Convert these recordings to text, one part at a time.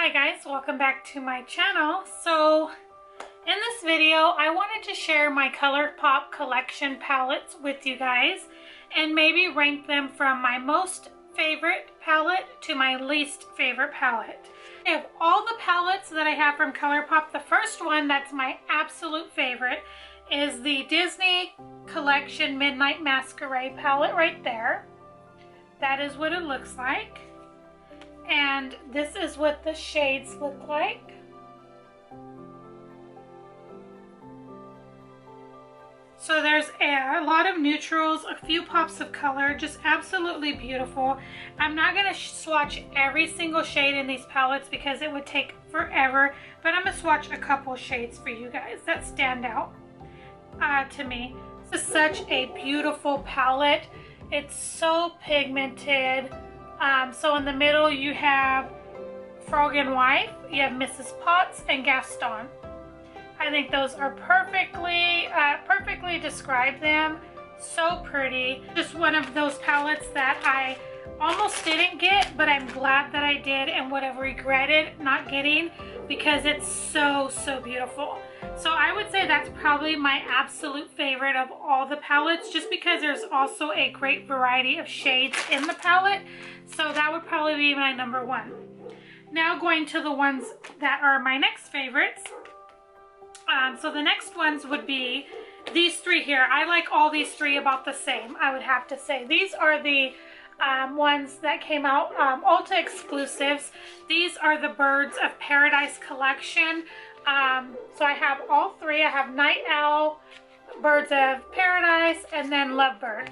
Hi guys, welcome back to my channel. So in this video I wanted to share my ColourPop collection palettes with you guys and maybe rank them from my most favorite palette to my least favorite palette. Of all the palettes that I have from ColourPop, the first one that's my absolute favorite is the Disney Collection Midnight Masquerade palette right there. That is what it looks like. And this is what the shades look like. So there's a lot of neutrals, a few pops of color, just absolutely beautiful. I'm not going to swatch every single shade in these palettes because it would take forever, but I'm going to swatch a couple shades for you guys that stand out to me. This is such a beautiful palette. It's so pigmented. So in the middle you have Frog and Wife, you have Mrs. Potts and Gaston. I think those are perfectly describe them. So pretty. Just one of those palettes that I almost didn't get, but I'm glad that I did and would have regretted not getting because it's so beautiful. So I would say that's probably my absolute favorite of all the palettes, just because there's also a great variety of shades in the palette. So that would probably be my number one. Now going to the ones that are my next favorites. So the next ones would be these three here. I like all these three about the same, I would have to say. These are the ones that came out, Ulta exclusives. These are the Birds of Paradise collection. So I have all three. I have Night Owl, Birds of Paradise, and then Lovebird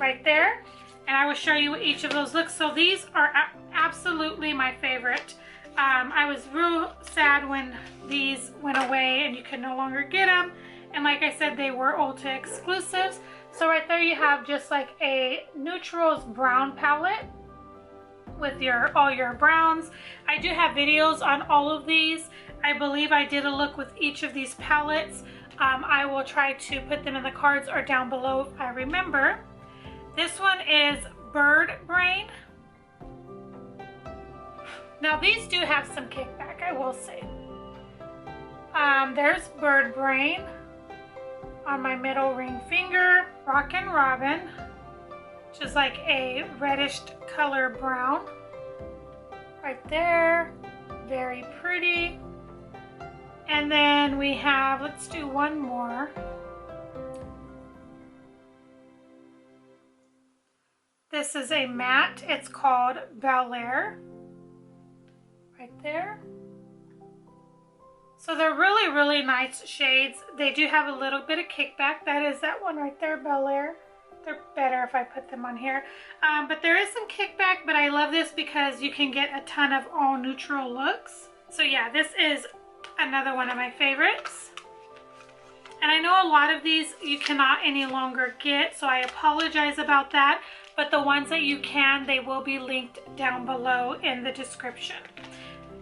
right there. And I will show you what each of those looks. So these are absolutely my favorite. I was real sad when these went away and you could no longer get them. And like I said, they were Ulta exclusives. So right there you have just like a neutrals brown palette with all your browns. I do have videos on all of these. I believe I did a look with each of these palettes. I will try to put them in the cards or down below if I remember. This one is Bird Brain. Now these do have some kickback, I will say. There's Bird Brain on my middle ring finger. Rockin' Robin, which is like a reddish color brown. Right there, very pretty. And then we have, let's do one more. This is a matte, it's called Bel Air. Right there. So they're really nice shades. They do have a little bit of kickback. That is that one right there, Bel Air. They're better if I put them on here. But there is some kickback, but I love this because you can get a ton of all neutral looks. So yeah, this is another one of my favorites. And I know a lot of these you cannot any longer get, so I apologize about that. But the ones that you can, they will be linked down below in the description.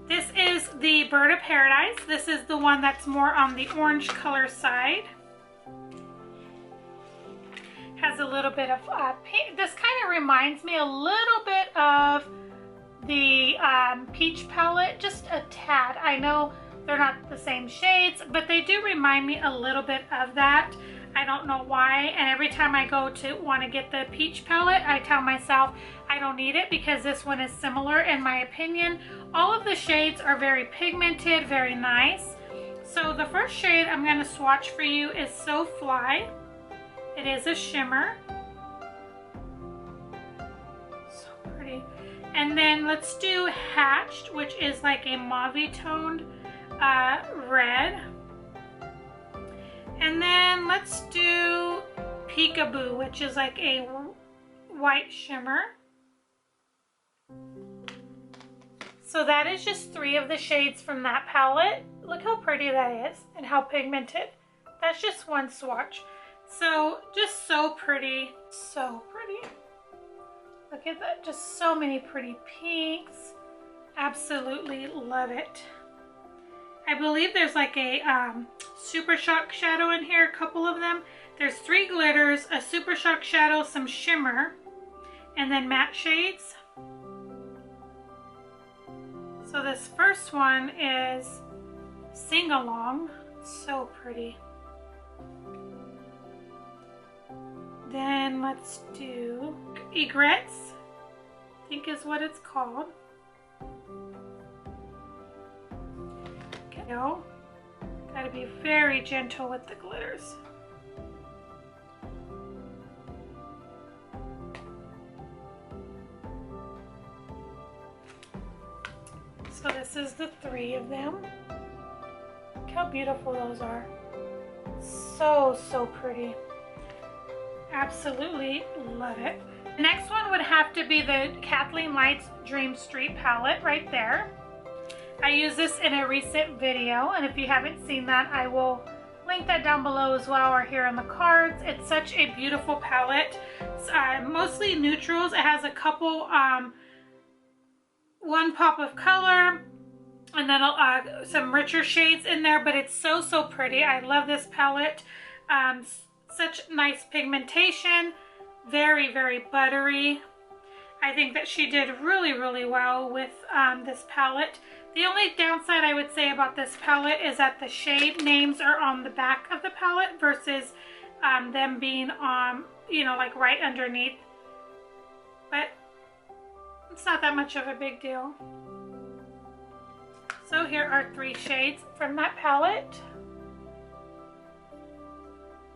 This is the Bird of Paradise. This is the one that's more on the orange color side. Has a little bit of pink. This kind of reminds me a little bit of the peach palette, just a tad. I know they're not the same shades, but they do remind me a little bit of that. I don't know why, and every time I go to want to get the peach palette, I tell myself I don't need it because this one is similar in my opinion. All of the shades are very pigmented, very nice. So the first shade I'm going to swatch for you is So Fly. It is a shimmer. So pretty. And then let's do Hatched, which is like a mauve toned red. And then let's do Peekaboo, which is like a white shimmer. So that is just three of the shades from that palette. Look how pretty that is and how pigmented. That's just one swatch. So just so pretty, so pretty. Look at that, just so many pretty pinks. Absolutely love it. I believe there's like a Super Shock shadow in here, a couple of them. There's 3 glitters, a Super Shock shadow, some shimmer, and then matte shades. So this first one is Sing Along. So pretty. Then let's do Egrets, I think is what it's called. Okay, gotta be very gentle with the glitters. So this is the 3 of them. Look how beautiful those are. So, so pretty. Absolutely love it. The next one would have to be the Kathleen Lights Dream Street palette right there. I used this in a recent video, and if you haven't seen that, I will link that down below as well, or here in the cards. It's such a beautiful palette. It's, mostly neutrals. It has a couple, one pop of color, and then some richer shades in there, but it's so, so pretty. I love this palette. Such nice pigmentation, very, very buttery. I think that she did really, really well with this palette. The only downside I would say about this palette is that the shade names are on the back of the palette versus them being on, you know, like right underneath. But it's not that much of a big deal. So here are 3 shades from that palette.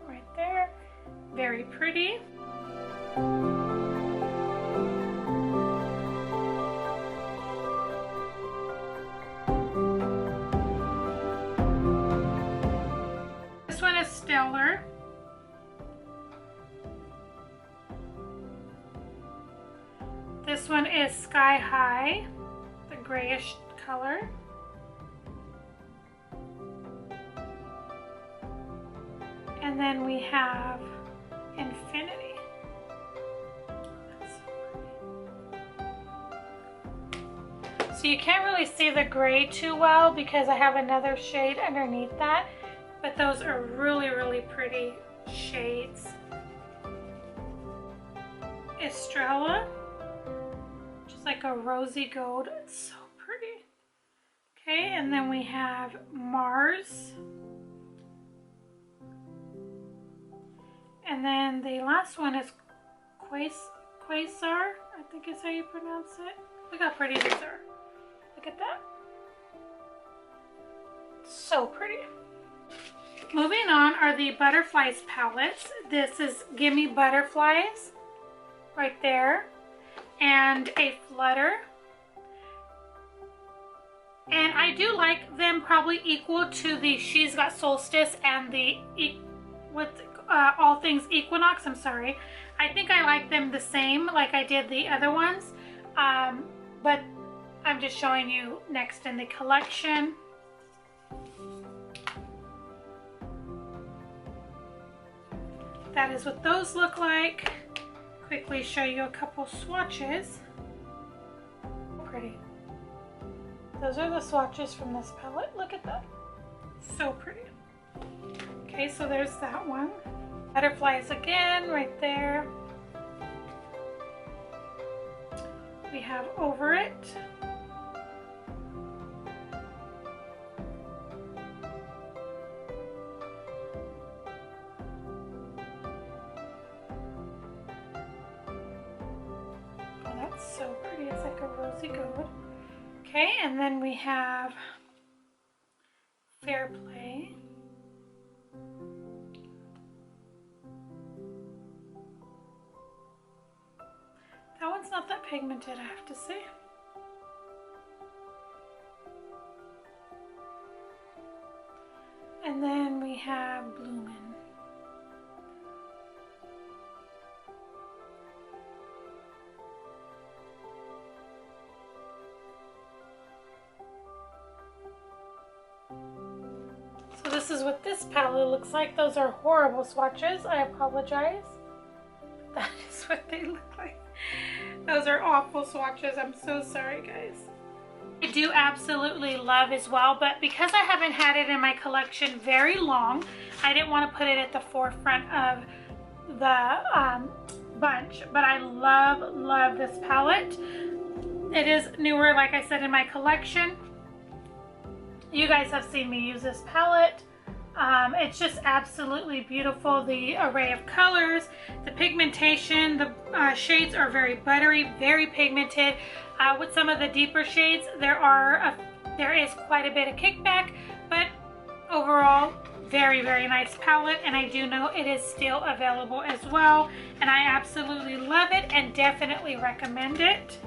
Right there. Very pretty. This one is Stellar. This one is Sky High, the grayish color. And then we have Infinity. So you can't really see the gray too well because I have another shade underneath that, but those are really, really pretty shades. Estrella, just like a rosy gold. It's so pretty. Okay, and then we have Mars. And then the last one is Quasar, I think is how you pronounce it. Look how pretty these are. Look at that. So pretty. Moving on are the Butterflies palettes. This is Gimme Butterflies right there, and a Flutter. And I do like them probably equal to the She's Got Solstice and the All Things Equinox. I'm sorry. I think I like them the same like I did the other ones, but I'm just showing you next in the collection. That is what those look like. Quickly show you a couple swatches. Pretty. Those are the swatches from this palette. Look at that. So pretty. Okay, so there's that one. Butterflies again, right there. We have Over It. Oh, that's so pretty. It's like a rosy gold. Okay, and then we have Fair Play. That one's not that pigmented, I have to say. And then we have Bloomin'. So this is what this palette looks like. Those are horrible swatches. I apologize. That is what they look like. Those are awful swatches. I'm so sorry, guys. I do absolutely love as well, but because I haven't had it in my collection very long, I didn't want to put it at the forefront of the bunch. But I love this palette. It is newer, like I said, in my collection. You guys have seen me use this palette. It's just absolutely beautiful. The array of colors, the pigmentation, the shades are very buttery, very pigmented. With some of the deeper shades, there is quite a bit of kickback, but overall, very, very nice palette, and I do know it is still available as well, and I absolutely love it and definitely recommend it.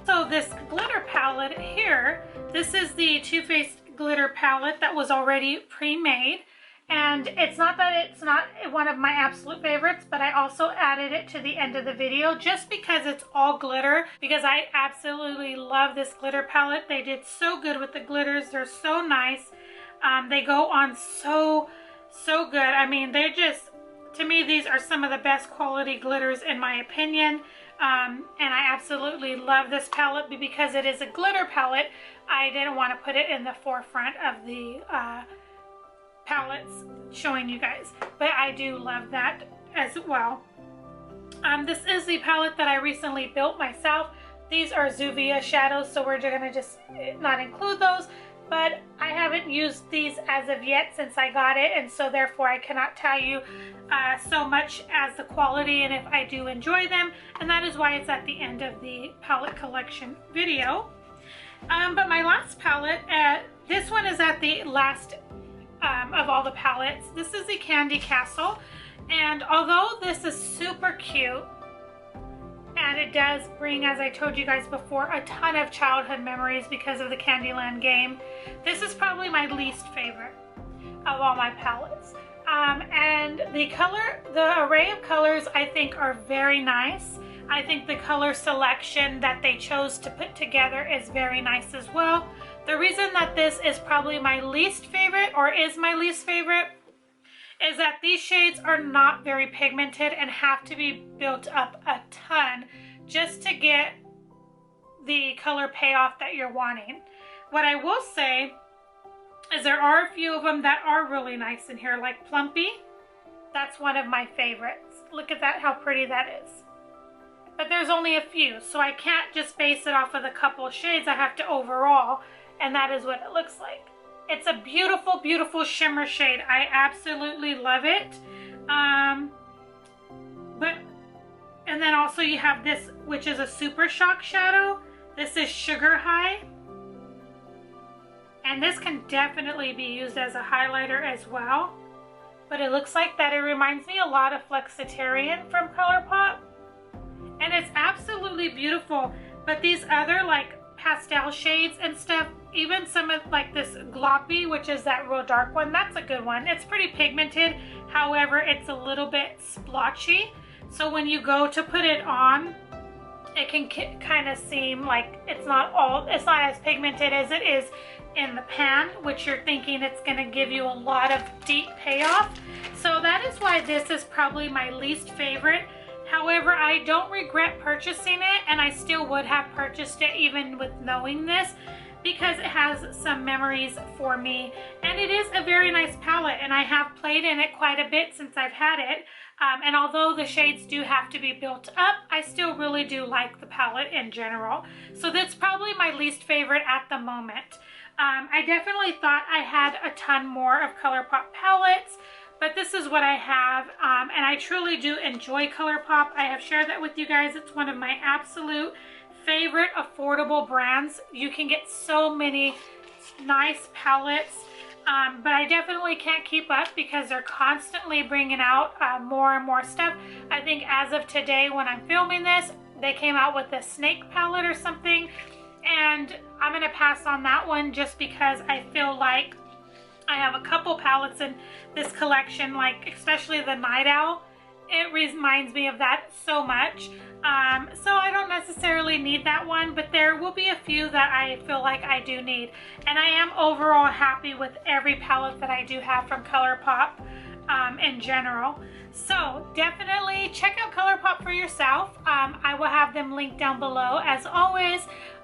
So this glitter palette here, this is the Too Faced glitter palette that was already pre-made, and it's not that it's not one of my absolute favorites, but I also added it to the end of the video just because it's all glitter, because I absolutely love this glitter palette. They did so good with the glitters. They're so nice. They go on so good. I mean, they're just, to me, these are some of the best quality glitters in my opinion. And I absolutely love this palette, but because it is a glitter palette, I didn't want to put it in the forefront of the palettes showing you guys, but I do love that as well. This is the palette that I recently built myself. These are Zuvia shadows, so we're going to just not include those, but I haven't used these as of yet since I got it, and so therefore I cannot tell you so much as the quality and if I do enjoy them, and that is why it's at the end of the palette collection video. But my last palette, this one is at the last of all the palettes. This is the Candy Castle, and although this is super cute and it does bring, as I told you guys before, a ton of childhood memories because of the Candyland game, this is probably my least favorite of all my palettes. And the array of colors I think are very nice. I think the color selection that they chose to put together is very nice as well. The reason that this is probably my least favorite, or is my least favorite, is that these shades are not very pigmented and have to be built up a ton just to get the color payoff that you're wanting. What I will say is there are a few of them that are really nice in here, like Plumpy. That's one of my favorites. Look at that, how pretty that is. But there's only a few, so I can't just base it off of the couple shades. I have to overall, and that is what it looks like. It's a beautiful, beautiful shimmer shade. I absolutely love it. And then also you have this, which is a Super Shock shadow. This is Sugar High. And this can definitely be used as a highlighter as well. But it looks like that it reminds me a lot of Flexitarian from ColourPop. And it's absolutely beautiful. But these other like pastel shades and stuff, even some of like this Gloppy, which is that real dark one, that's a good one. It's pretty pigmented, however it's a little bit splotchy, so when you go to put it on, it can kind of seem like it's not as pigmented as it is in the pan, which you're thinking it's going to give you a lot of deep payoff. So that is why this is probably my least favorite. However, I don't regret purchasing it, and I still would have purchased it even with knowing this, because it has some memories for me, and it is a very nice palette, and I have played in it quite a bit since I've had it, and although the shades do have to be built up, I still really do like the palette in general. So that's probably my least favorite at the moment. I definitely thought I had a ton more of ColourPop palettes, but this is what I have, and I truly do enjoy ColourPop. I have shared that with you guys. It's one of my absolute favorite affordable brands. You can get so many nice palettes, but I definitely can't keep up because they're constantly bringing out more and more stuff. I think as of today when I'm filming this, they came out with a snake palette or something, and I'm going to pass on that one just because I feel like I have a couple palettes in this collection, like especially the Night Owl. It reminds me of that so much. So I don't necessarily need that one, but there will be a few that I feel like I do need. And I am overall happy with every palette that I do have from ColourPop in general. So definitely check out ColourPop for yourself. I will have them linked down below as always.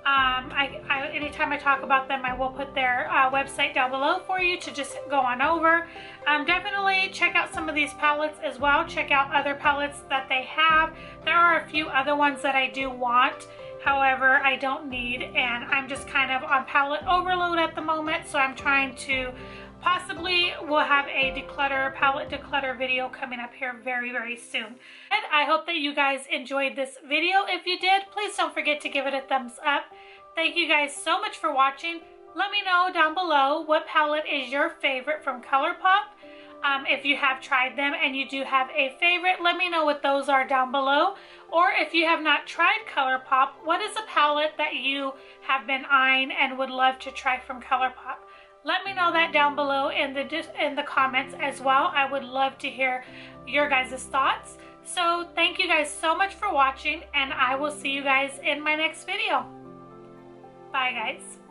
Anytime I talk about them, I will put their website down below for you to just go on over. Definitely check out some of these palettes as well. Check out other palettes that they have. There are a few other ones that I do want, however I don't need, and I'm just kind of on palette overload at the moment, so I'm trying to possibly we'll have a palette declutter video coming up here very soon. And I hope that you guys enjoyed this video. If you did, please don't forget to give it a thumbs up. Thank you guys so much for watching. Let me know down below what palette is your favorite from ColourPop. If you have tried them and you do have a favorite, let me know what those are down below. Or if you have not tried ColourPop, what is a palette that you have been eyeing and would love to try from ColourPop? Let me know that down below in the comments as well. I would love to hear your guys' thoughts. So thank you guys so much for watching, and I will see you guys in my next video. Bye guys.